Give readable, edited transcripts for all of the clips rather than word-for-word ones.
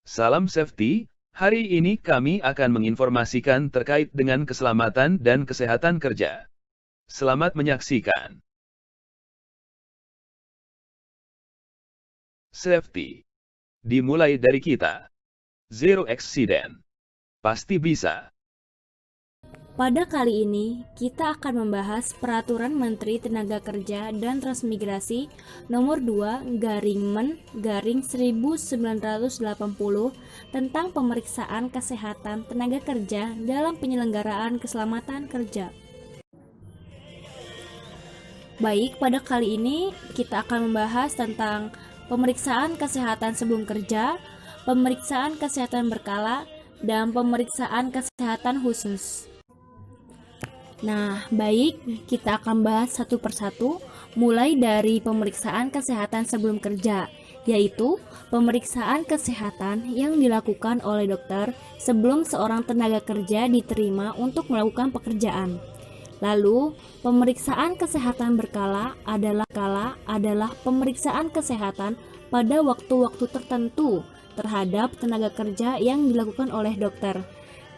Salam safety, hari ini kami akan menginformasikan terkait dengan keselamatan dan kesehatan kerja. Selamat menyaksikan. Safety. Dimulai dari kita. Zero accident. Pasti bisa. Pada kali ini, kita akan membahas Peraturan Menteri Tenaga Kerja dan Transmigrasi Nomor 2/1980 tentang pemeriksaan kesehatan tenaga kerja dalam penyelenggaraan keselamatan kerja. Baik, pada kali ini kita akan membahas tentang pemeriksaan kesehatan sebelum kerja, pemeriksaan kesehatan berkala, dan pemeriksaan kesehatan khusus. Nah, baik, kita akan bahas satu persatu, mulai dari pemeriksaan kesehatan sebelum kerja, yaitu pemeriksaan kesehatan yang dilakukan oleh dokter sebelum seorang tenaga kerja diterima untuk melakukan pekerjaan. Lalu, pemeriksaan kesehatan berkala adalah pemeriksaan kesehatan pada waktu-waktu tertentu terhadap tenaga kerja yang dilakukan oleh dokter.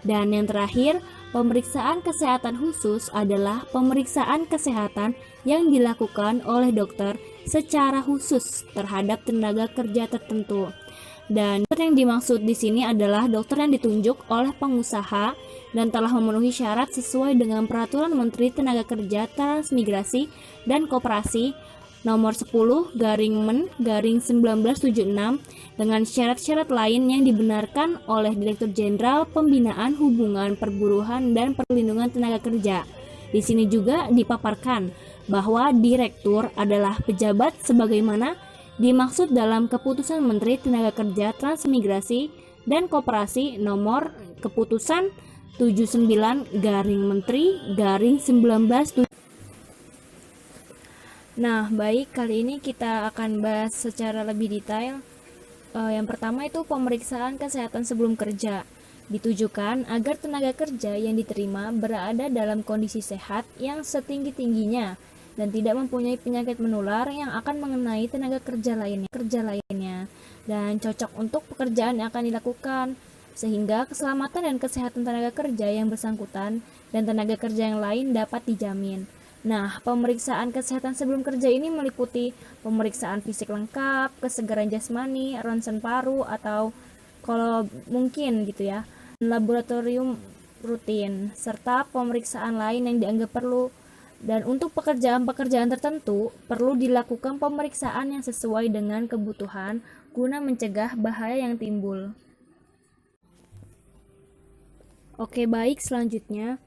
Dan yang terakhir, pemeriksaan kesehatan khusus adalah pemeriksaan kesehatan yang dilakukan oleh dokter secara khusus terhadap tenaga kerja tertentu. Dan dokter yang dimaksud di sini adalah dokter yang ditunjuk oleh pengusaha dan telah memenuhi syarat sesuai dengan Peraturan Menteri Tenaga Kerja, Transmigrasi, dan Koperasi Nomor 10/Men/1976 dengan syarat-syarat lain yang dibenarkan oleh Direktur Jenderal Pembinaan Hubungan Perburuhan dan Perlindungan Tenaga Kerja. Di sini juga dipaparkan bahwa direktur adalah pejabat sebagaimana dimaksud dalam Keputusan Menteri Tenaga Kerja, Transmigrasi, dan Koperasi Nomor Keputusan 79/Menteri/19. Nah, baik, kali ini kita akan bahas secara lebih detail. Yang pertama itu pemeriksaan kesehatan sebelum kerja. Ditujukan agar tenaga kerja yang diterima berada dalam kondisi sehat yang setinggi-tingginya dan tidak mempunyai penyakit menular yang akan mengenai tenaga kerja lainnya dan cocok untuk pekerjaan yang akan dilakukan, sehingga keselamatan dan kesehatan tenaga kerja yang bersangkutan dan tenaga kerja yang lain dapat dijamin. Nah, pemeriksaan kesehatan sebelum kerja ini meliputi pemeriksaan fisik lengkap, kesegaran jasmani, ronsen paru, atau kalau mungkin gitu ya, laboratorium rutin, serta pemeriksaan lain yang dianggap perlu. Dan untuk pekerjaan-pekerjaan tertentu, perlu dilakukan pemeriksaan yang sesuai dengan kebutuhan guna mencegah bahaya yang timbul. Oke, baik, selanjutnya.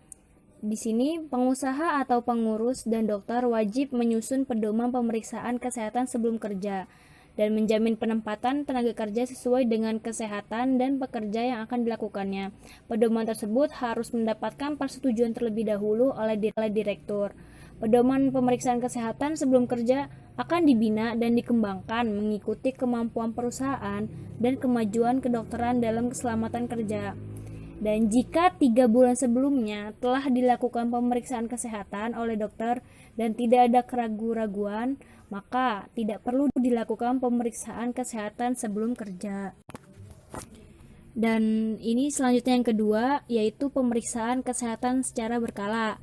Di sini, pengusaha atau pengurus dan dokter wajib menyusun pedoman pemeriksaan kesehatan sebelum kerja dan menjamin penempatan tenaga kerja sesuai dengan kesehatan dan pekerja yang akan dilakukannya. Pedoman tersebut harus mendapatkan persetujuan terlebih dahulu oleh direktur. Pedoman pemeriksaan kesehatan sebelum kerja akan dibina dan dikembangkan mengikuti kemampuan perusahaan dan kemajuan kedokteran dalam keselamatan kerja. Dan jika 3 bulan sebelumnya telah dilakukan pemeriksaan kesehatan oleh dokter dan tidak ada keraguan-raguan, maka tidak perlu dilakukan pemeriksaan kesehatan sebelum kerja. Dan ini selanjutnya yang kedua, yaitu pemeriksaan kesehatan secara berkala.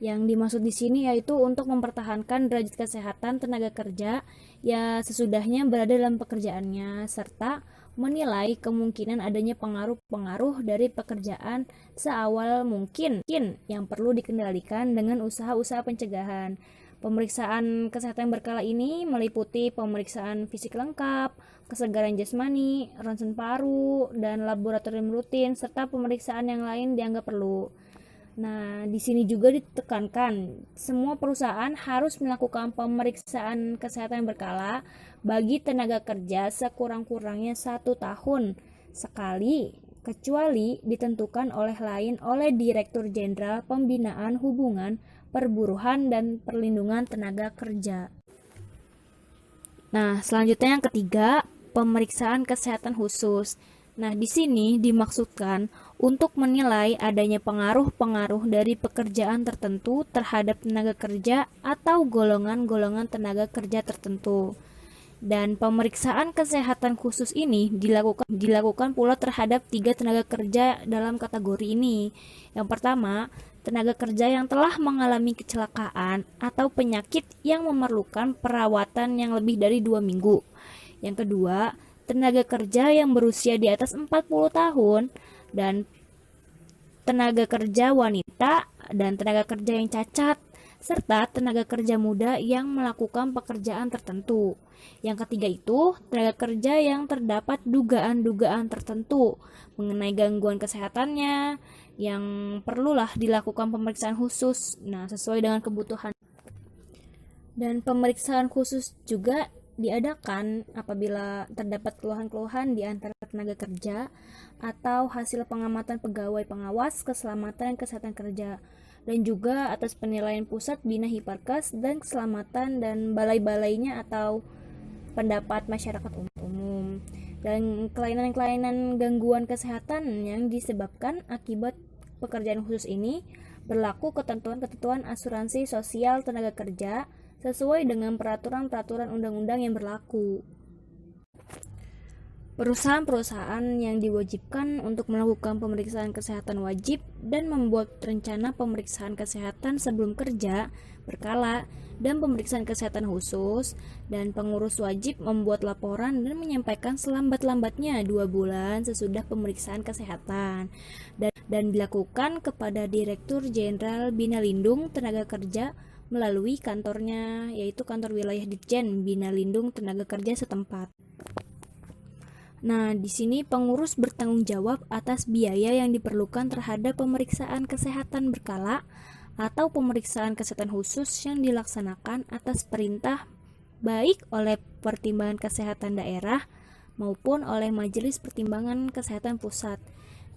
Yang dimaksud di sini yaitu untuk mempertahankan derajat kesehatan tenaga kerja ya sesudahnya berada dalam pekerjaannya, serta menilai kemungkinan adanya pengaruh-pengaruh dari pekerjaan seawal mungkin yang perlu dikendalikan dengan usaha-usaha pencegahan. Pemeriksaan kesehatan berkala ini meliputi pemeriksaan fisik lengkap, kesegaran jasmani, ronsen paru, dan laboratorium rutin, serta pemeriksaan yang lain dianggap perlu. Nah, di sini juga ditekankan semua perusahaan harus melakukan pemeriksaan kesehatan berkala bagi tenaga kerja sekurang-kurangnya 1 tahun sekali, kecuali ditentukan oleh Direktur Jenderal Pembinaan Hubungan Perburuhan dan Perlindungan Tenaga Kerja. Nah, selanjutnya yang ketiga, pemeriksaan kesehatan khusus. Nah, di sini dimaksudkan untuk menilai adanya pengaruh-pengaruh dari pekerjaan tertentu terhadap tenaga kerja atau golongan-golongan tenaga kerja tertentu. Dan pemeriksaan kesehatan khusus ini dilakukan pula terhadap 3 tenaga kerja dalam kategori ini. Yang pertama, tenaga kerja yang telah mengalami kecelakaan atau penyakit yang memerlukan perawatan yang lebih dari 2 minggu. Yang kedua, tenaga kerja yang berusia di atas 40 tahun dan tenaga kerja wanita dan tenaga kerja yang cacat, serta tenaga kerja muda yang melakukan pekerjaan tertentu. Yang ketiga itu, tenaga kerja yang terdapat dugaan-dugaan tertentu mengenai gangguan kesehatannya yang perlulah dilakukan pemeriksaan khusus, sesuai dengan kebutuhan. Dan pemeriksaan khusus juga diadakan apabila terdapat keluhan-keluhan di antara tenaga kerja atau hasil pengamatan pegawai pengawas keselamatan dan kesehatan kerja, dan juga atas penilaian pusat Bina Hiparkes dan keselamatan dan balai-balainya atau pendapat masyarakat umum, dan kelainan-kelainan gangguan kesehatan yang disebabkan akibat pekerjaan khusus ini berlaku ketentuan-ketentuan asuransi sosial tenaga kerja sesuai dengan peraturan-peraturan undang-undang yang berlaku. Perusahaan-perusahaan yang diwajibkan untuk melakukan pemeriksaan kesehatan wajib dan membuat rencana pemeriksaan kesehatan sebelum kerja berkala dan pemeriksaan kesehatan khusus, dan pengurus wajib membuat laporan dan menyampaikan selambat-lambatnya 2 bulan sesudah pemeriksaan kesehatan, dan dilakukan kepada Direktur Jenderal Bina Lindung Tenaga Kerja melalui kantornya, yaitu kantor wilayah Ditjen Bina Lindung Tenaga Kerja setempat. Di sini pengurus bertanggung jawab atas biaya yang diperlukan terhadap pemeriksaan kesehatan berkala atau pemeriksaan kesehatan khusus yang dilaksanakan atas perintah baik oleh Pertimbangan Kesehatan Daerah maupun oleh Majelis Pertimbangan Kesehatan Pusat.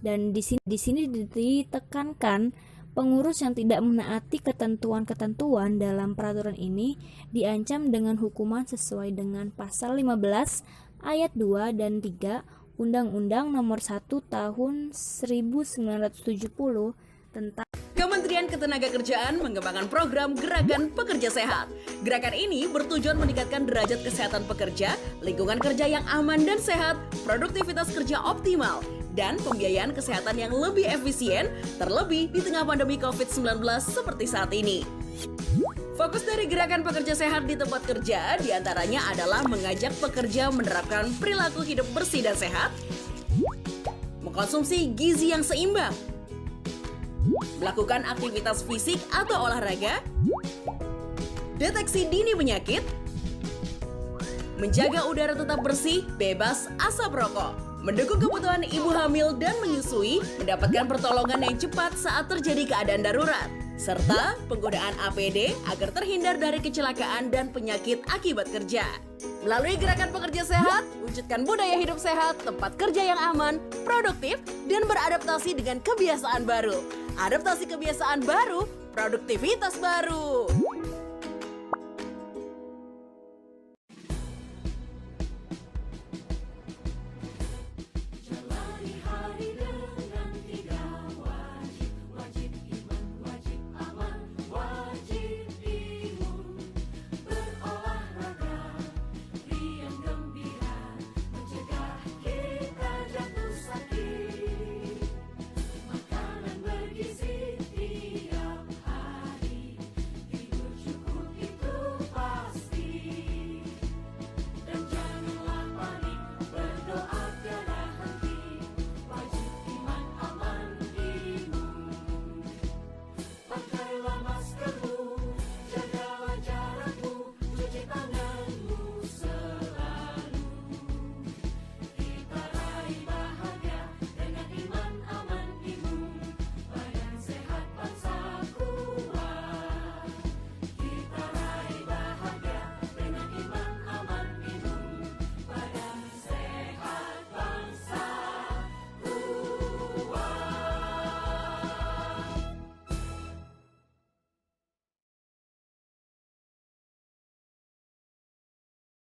Dan di sini ditekankan pengurus yang tidak menaati ketentuan-ketentuan dalam peraturan ini diancam dengan hukuman sesuai dengan pasal 15 ayat 2 dan 3 Undang-Undang Nomor 1 Tahun 1970 tentang Kementerian Ketenagakerjaan mengembangkan program Gerakan Pekerja Sehat. Gerakan ini bertujuan meningkatkan derajat kesehatan pekerja, lingkungan kerja yang aman dan sehat, produktivitas kerja optimal, dan pembiayaan kesehatan yang lebih efisien, terlebih di tengah pandemi COVID-19 seperti saat ini. Fokus dari Gerakan Pekerja Sehat di tempat kerja diantaranya adalah mengajak pekerja menerapkan perilaku hidup bersih dan sehat, mengkonsumsi gizi yang seimbang, melakukan aktivitas fisik atau olahraga, deteksi dini penyakit, menjaga udara tetap bersih, bebas asap rokok, mendukung kebutuhan ibu hamil dan menyusui, mendapatkan pertolongan yang cepat saat terjadi keadaan darurat, serta penggunaan APD agar terhindar dari kecelakaan dan penyakit akibat kerja. Melalui Gerakan Pekerja Sehat, wujudkan budaya hidup sehat, tempat kerja yang aman, produktif, dan beradaptasi dengan kebiasaan baru. Adaptasi kebiasaan baru, produktivitas baru.